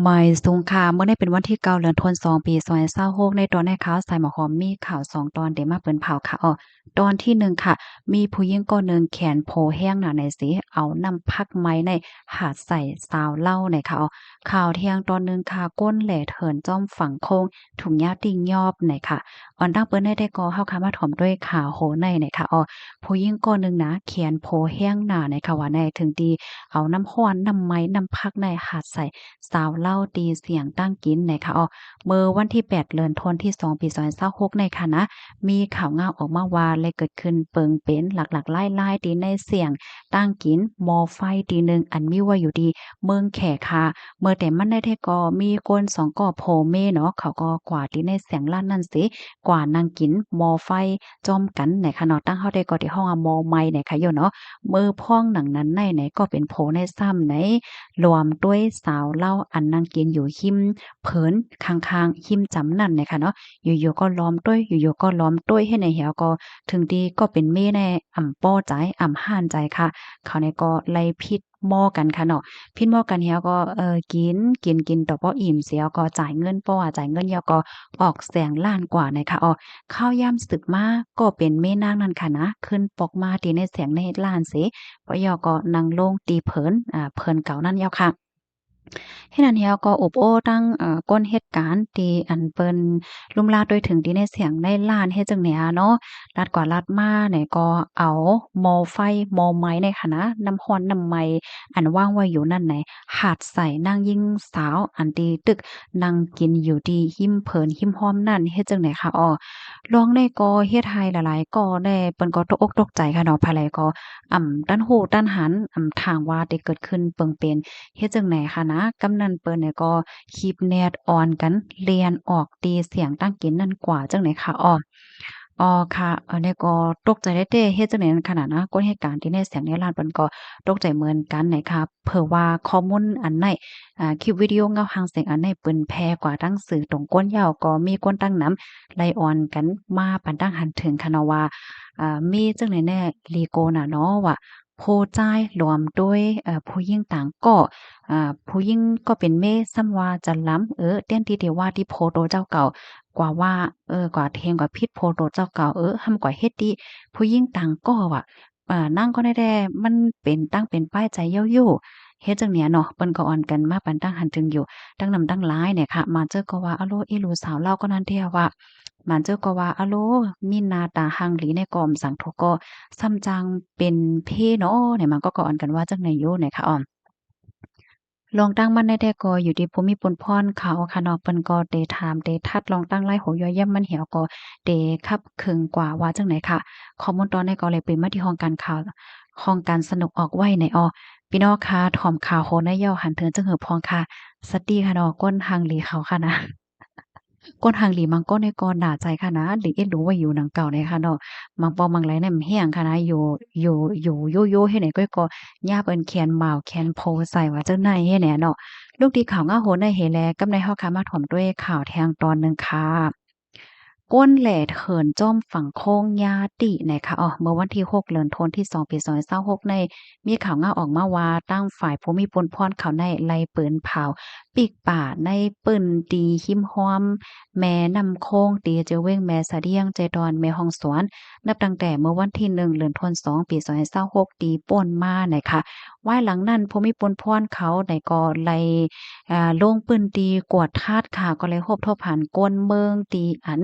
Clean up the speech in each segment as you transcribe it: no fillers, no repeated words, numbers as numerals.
หมายสุงค่ะเมื่อได้เป็นวันที่9เดือนธันวาคมปี2026ในตอนในข่าวสายหมอหอมมีข่าว2ตอนเดี๋ยวมาเปิ้นเผาค่ะตอนที่1ค่ะมีผู้หญิงคนหนึ่งแขนโผแห้งหนาไหนสิเอาน้ำพักไม้ในหาดใส่ซาวเหล้าในค่ะข่าวเที่ยงตอนหนึ่งค่ะก้นแหล่เถินจ้อมฝั่งโคงถุงยาติ่งยอบไหนค่ะตั้งเปิ้นได้ก็เฮาค่ะมาถอมด้วยข่าวโหในค่ะผู้หญิงคนหนึ่งนะแขนโผแห้งหนาในค่ะว่าในถึงดีเอาน้ำร้อนน้ำไม้น้ำพักในหาดใส่สาวเล่าตีเสียงตั้งกินในค่ะเมื่อวันที่8เดือนธันวาคมที่2ปี2026ในค่ะนะมีข่าวงาออกมาว่าเลยเกิดขึ้นเปิงเป็นหลักๆไล่ๆตีในเสียงตั้งกินมอไฟตีหนึ่งอันมีว่าอยู่ดีเมืองแขค่ะเมื่อแต่มันได้ก็มีคน2ก่อโพเมเนาะเขาก็กว่าตีในเสียงลั่นนั่นสิกว่านางกินมอไฟจอมกันในค่ะเนาะตั้งเฮาได้ก็ที่ห้องมอไม้ในค่ะโยเนาะมือพ่องหนังนั้นในก็เป็นโผในซ้ำในรวมด้วยสาวเล่าอันนางกินอยู่หิมเผินข้างๆหิมจำนั่นน่ะค่ะเนาะอยู่ๆก็ล้อมด้วยอยู่ๆก็ล้อมด้วยให้ในเหี่ยวก็ถึงดีก็เป็นเม่แน่ป้อใจห้านใจค่ะเขาเนี่ยก็ไล่พิษหม้อกันค่ะเนาะพิษหม้อกันเหี่ยวก็กินต่อพออิ่มเสียก็จ่ายเงินป้อจ่ายเงินเหี่ยวก็ออกแสงล้านกว่านะคะข้าวยามศึกมาก็เป็นแม่นางนั่นค่ะนะขึ้นปอกมาตีในเสียงในล้านสิปยอก็นั่งลงตีเผินเผินเก่านั่นยาวค่ะเฮ็ดอันเฮียก็อบโอ้ตั้งก้นเหตุการณ์ที่อันเปิ้นลุ่มลาดโดยถึงที่ในเสียงในล้านเฮ็ดจั่งใดเนาะลัดกว่าลัดมาเนี่ยก็เอาหม้อไฟหม้อไม้เนี่ยค่ะนะน้ำร้อนน้ำไหม้อันวางไว้อยู่นั่นไหนหาดใส่นางหญิงสาวอันที่ตึกนั่งกินอยู่ที่หิมเผินหิมห้อมนั่นเฮ็ดจั่งใดคะลองได้ก็เฮ็ดให้หลายๆก็ได้เปิ้นก็ตกอกตกใจค่ะเนาะภายหลังก็ตั้นหูตั้นหันทางว่าได้เกิดขึ้นเปิงเป็นเฮ็ดจั่งใดคะนะกำนันเปิ้นเนี่ยก็คีบแนดออนกันเลียนออกตีเสียงตั้งกินนั่นกว่าจั่งใดคะค่ะเนี่ยก็ตกใจได้เด้เฮ็ดจั่งใดนั้นขนาดนะก็เหตุการณ์ที่ในเสียงในร้านเปิ้นก็ตกใจเหมือนกันนะคะเผอว่าข้อมูลอันไหนคลิปวิดีโอเงาหางเสียงอันไหนเปิ้นแพร่กว่าทั้งสื่อตรงก้นยาวก็มีคนตั้งนำไล่ออนกันมาปานตั้งหันถึงค่ะเนาะว่ามีจั่งใดแน่ลีโกน่ะเนาะว่าผู้จ่ายรวมด้วยผู้หญิงต่างก็ผู้หญิงก็เป็นเมซ้ำว่าจันล้ำเตี้ยนที่ว่าที่โพโตเจ้าเก่ากว่าว่ากว่าเทงกว่าพิษโพโตเจ้าเก่าหำกว่าเฮ็ดดีผู้หญิงต่างก็อะนั่งก็ได้แด่มันเป็นตั้งเป็นป้ายใจเย้ายู่เฮ็ดจั่งเนี้ยเนาะเปิ้นก็อ่อนกันมาปานตั้งหันถึงอยู่ตั้งนำตั้งหลายเนี่ยค่ะมาเจอก็ว่าอะโลอีหลูสาวเลาก็นั่นเที่ยว่ามันเจ้าก็ว่าอะโลมีหน้าตาหังหลีในกอมสังทก็ซ้ำจังเป็นเพเนาะเนี่ยมันก็อ่อนกันว่าจังไหนอยู่เนี่ยค่ะลองตั้งมันได้แต่ก็อยู่ที่ภูมิปนพรเขาค่ะเนาะเปิ้นก็ได้ถามได้ทัดลองตั้งไล่โหย่อยย่ำมันเหี่ยวก็ได้คับขึงกว่าว่าจังไหนค่ะข้อมูลตอนนี้ก็เลยเป็นมาที่ห้องการข่าวห้องการสนุกออกไว้ในพี่น้องคะถ่อมข่าวโหนย่อหันเถิงจังเหิบพองค่ะสวัสดีค่ะเนาะก้นหังหลีเขาค่ะนะก้นหังหลีมังก้นในกอนด่าใจค่ะนะหลีเอ็ดรู้ว่าอยู่หนังเก่าในค่ะเนาะมังปอมังไหลเนี่ยมันเฮียงค่ะนะอยู่โยๆให้ไหนก็ย่าเปิ้นแคนมาวแคนโพใส่ว่าจังไหนให้แหน่เนาะลูกดีข่าวง้าโหนได้เฮแลกำในเฮาค่ะมาถ่อมด้วยข่าวแทงตอนหนึ่งค่ะก้นแหล่เถินจ้อมฝั่งโค้งยาตินะคะเมื่อวันที่6เดือนธันวาคมที่2ปี2026ในมีข่าวงาออกมาว่าตั้งฝ่ายภูมิพลพรเขาในไล่ปืนเผาปีกป่าในปืนตีหิมห้อมแม่น้ำโค้งตีเจอเว้งแม่สะเดียงใจดอนแม่ห้องสวนนับตั้งแต่เมื่อวันที่1เดือนธันวาคม2ปี2026ตีป่นมานะคะว่าหลังนั้นภูมิพลพรเขาได้ก็ไล่ลงปืนตีกวดทาดค่ะก็เลยโฮบทบหันก้นเมืองตีอัน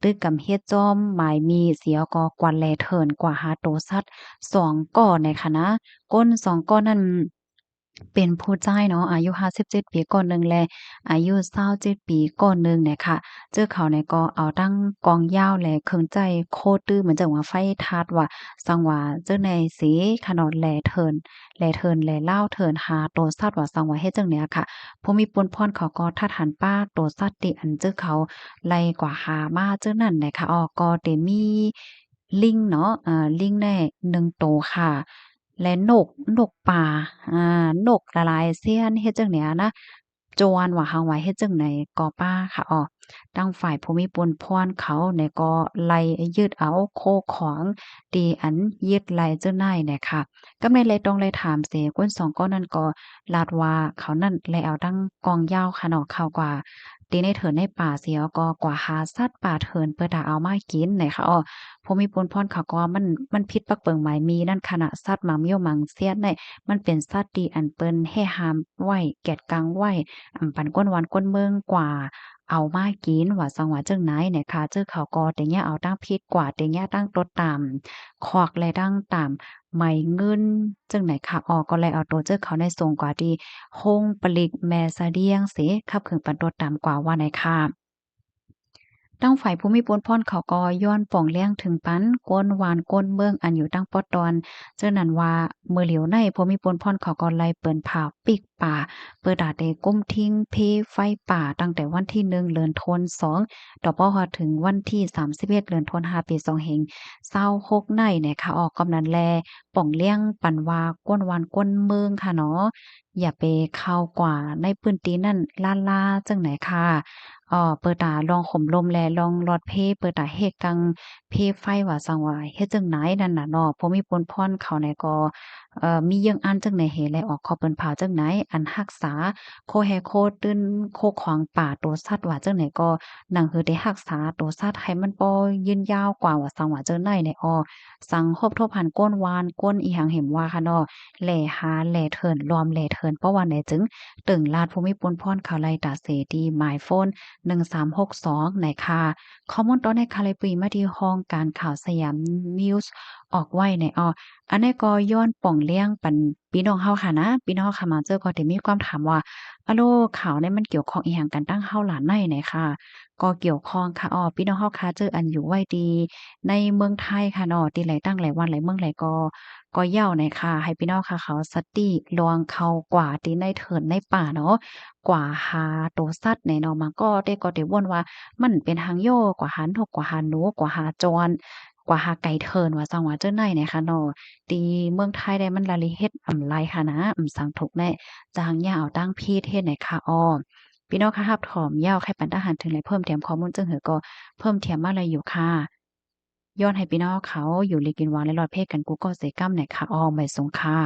ตึกกำเฮ็ดจ้อมหมายมีเสียก็กว่าแลเถินกว่าหาโตสัตว์2ก่อในคะนะก้น2ก้อนั้นเป็นผู้ชายเนาะอายุ57ปีก่อนหนึ่งและอายุ27ปีก่อนหนึ่งเนี่ยค่ะเจอเขาเนี่ยก็เอาตั้งกองยาวและเครื่องใจโคตื้อเหมือนจังว่าไฟทาดว่าสังว่าเจ้าในสิขนาดแลเล่าเถินหาโตสัตว์ว่าสังว่าเฮ็ดจังเนี้ยค่ะผู้มีปุณพรเขาก็ทัดหันป้าโตสัตว์ติอันเจอเขา ไล่กว่าหามาเจ้านั่นน่ะค่ะก็ได้มีลิงเนาะลิงได้1ตัวค่ะและนกป่าอ่านกหลายๆเสี้ยนเฮ็ดจั่งเนี้ยนะ จวนว่าเฮาว่าเฮ็ดจั่งใดก็ป้าค่ะอ้อทางฝ่ายภูมิพลพรเขาเนี่ยก็ไล่ยึดเอาโคของที่อันยึดไล่เจ้านายเนี่ยค่ะกำในเลยต้องเลยถามเสก้นสองก้อนนั้นก็ลาดว่าเขานั่นแลเอาตั้งกองยาวค่ะเนาะเขากว่าตีในเถินในป่าเสียก็กว่าหาสัตว์ป่าเถินเพื่อดาเอามากินเนี่ยค่ะอ้อภูมิพลพรเขาก็ว่ามันผิดปักเปิงหมายมีนั่นขณะสัตว์หมาเมี้ยวหมังเสียดเนี่ยมันเป็นสัตว์ที่อันเปิ้นให้ห้ามไว้แกดกังไว้ ปันก้นวันก้นเมืองกว่าเอามากินว่าสังว่าจั่งไหนเนี่ยค่ะเจอเขาก็แต่เนี้ยเอาตั้งพิษกว่าแต่เนี้ยตั้งตดตามคอกและตั้งตามไหมเงินจั่งไหนค่ะออกก็เลยเอาตัวเจอเขาในส่งกว่าที่โฮงปลีกแม่สะเดียงเสขับขึงปันตดตามกว่าว่าไหนค่ะตั้งฝ่ายภูมิพลพรเขาก็ย้อนป่องเลี้ยงถึงปันก้นหวานก้นเมืองอันอยู่ตั้งปอดอนเจ้านั้นว่าเมื่อเหลียวในภูมิพลพรเขาก็ไล่เปิ้นผ่าปิกป่าเปิดดาเตก้มทิ้งเพไฟป่าตั้งแต่วันที่1เดือนธันวาคมต่อพอฮอดถึงวันที่31เดือนธันวาคมปี2526ในเนี่ยค่ะออกกำนันแลป่องเลี้ยงปันว่าก้นหวานก้นเมืองค่ะเนาะอย่าไปเข้ากว่าในพื้นที่นั้นล่าๆจังไหนค่ะ เปิดตาลองข่มลมแลลองลอดเพเปิดตาเฮกังเพไฟว่าซังว่าเฮ็ดจั่งไหนนั่นน่ะเนาะพอมีปนพรเขาเนี่ยก็มีเยื่องอันจั่งใดเหแลออกเขาเปิ้นเผาจั่งไหนอันรักษาโคแฮโคตื้นโคขวางป่าตัวสัตว์ว่าจั่งไหนก็หนังหือได้รักษาตัวสัตว์ให้มันบ่ยืนยาวกว่าว่าซังว่าจั่งใดเนี่ยสังคบทบหันก้นวานก้นอีหยังเห็นว่าค่ะเนาะแหล่หาแหล่เถินรอมแหล่เถินเพราะว่าไหนจึงตึงลาดภูมิพลพรเขาไล่ตาเสดีหมายโฟน 1362ไหนค่ะข้อมูลตอนในคาเลยปุยมาที่ห้องการข่าวสยามนิวส์ออกไว้ในอันนี้ก็ย้อนป่องเลี้ยงปันพี่น้องเฮาค่ะนะพี่น้องค่ะมาเจอก็ได้มีความถามว่าอะโลข่าวเนี่ยมันเกี่ยวข้องอีหยังกันตั้งเฮาหลานในไหนค่ะก็เกี่ยวข้องค่ะพี่น้องเฮาค่ะเจออันอยู่ไว้ดีในเมืองไทยค่ะเนาะที่หลายตั้งหลายวันหลายเมืองหลายก็เหย้าหน่อยค่ะให้พี่น้องค่ะเขาสติระวังเขากว่าที่ในเถินในป่าเนาะ กว่าหาตัวสัตว์ในเนาะมันก็ได้วนว่ามันเป็นหางโยกว่าหานกกว่าหาหนูกว่าหาจรกว่าหาไก่เทินว่าจังหว่าเจ้าไหนเนี่ยค่ะเนาะตีเมืองไทยได้มันละลิเฮ็ดไรค่ะนะสังถูกแน่จางยาวตั้งพี่เทศไหนค่ะพี่น้องค่ะรับถอมยาวใครปันทหารถึงไรเพิ่มเติมข้อมูลจึงหือก็เพิ่มเติมมาเลยอยู่ค่ะย้อนให้พี่น้องเขาอยู่ลีกินวาและรอดเพศกันกูก็เสกำไหนค่ะไม่สงค่ะ